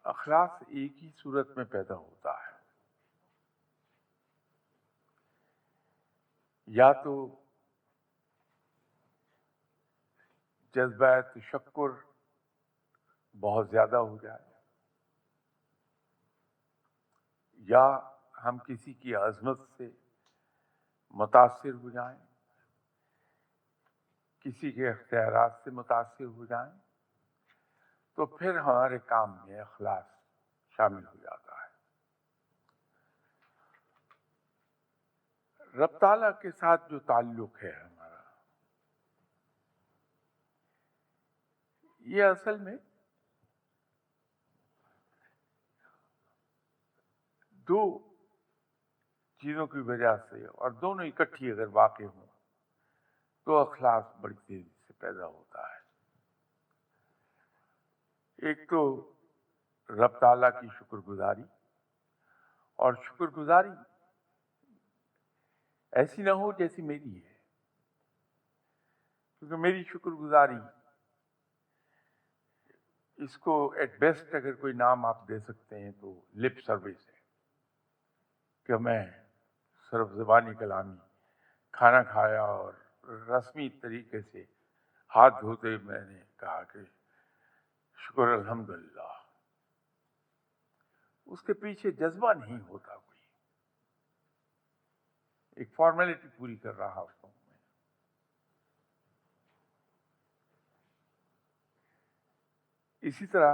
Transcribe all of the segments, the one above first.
اخلاص ایک ہی صورت میں پیدا ہوتا ہے، یا تو جذبہ تشکر بہت زیادہ ہو جائے، یا ہم کسی کی عظمت سے متاثر ہو جائیں، کسی کے اختیارات سے متاثر ہو جائیں، تو پھر ہمارے کام میں اخلاص شامل ہو جاتا ہے۔ رب تعالیٰ کے ساتھ جو تعلق ہے ہمارا، یہ اصل میں دو چیزوں کی وجہ سے، اور دونوں اکٹھی اگر واقع ہوں تو اخلاص بڑی تیزی سے پیدا ہوتا ہے۔ ایک تو رب تعالیٰ کی شکر گزاری، اور شکر گزاری ایسی نہ ہو جیسی میری ہے، کیونکہ میری شکر گزاری، اس کو ایٹ بیسٹ اگر کوئی نام آپ دے سکتے ہیں تو لپ سروس ہے، کہ میں صرف زبانی کلامی کھانا کھایا اور رسمی طریقے سے ہاتھ دھوتے میں نے کہا کہ شکر الحمدللہ، اس کے پیچھے جذبہ نہیں ہوتا، کوئی ایک فارمیلٹی پوری کر رہا ہوتا ہوں میں۔ اسی طرح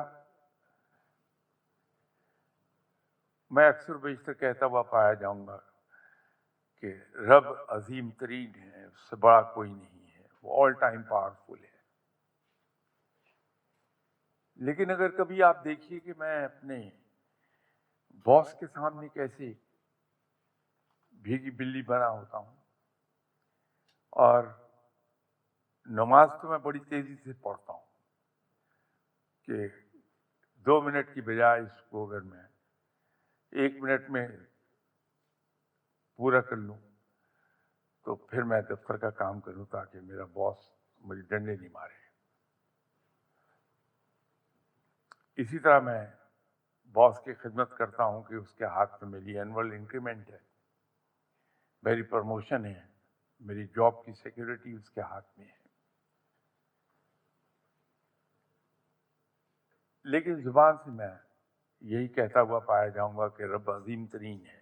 میں اکثر بیشتر کہتا ہوا پایا جاؤں گا کہ رب عظیم ترین ہے، اس سے بڑا کوئی نہیں ہے، وہ آل ٹائم پاورفل ہے۔ لیکن اگر کبھی آپ دیکھیے کہ میں اپنے باس کے سامنے کیسے بھیگی بلی بنا ہوتا ہوں، اور نماز تو میں بڑی تیزی سے پڑھتا ہوں کہ 2 منٹ کی بجائے اس کو اگر میں 1 منٹ میں پورا کر لوں تو پھر میں دفتر کا کام کروں، تاکہ میرا باس مجھے ڈنڈے نہیں مارے۔ اسی طرح میں باس کی خدمت کرتا ہوں کہ اس کے ہاتھ میں میری اینول انکریمنٹ ہے، میری پروموشن ہے، میری جاب کی سیکیورٹی اس کے ہاتھ میں ہے۔ لیکن زبان سے میں یہی کہتا ہوا پایا جاؤں گا کہ رب عظیم ترین ہے،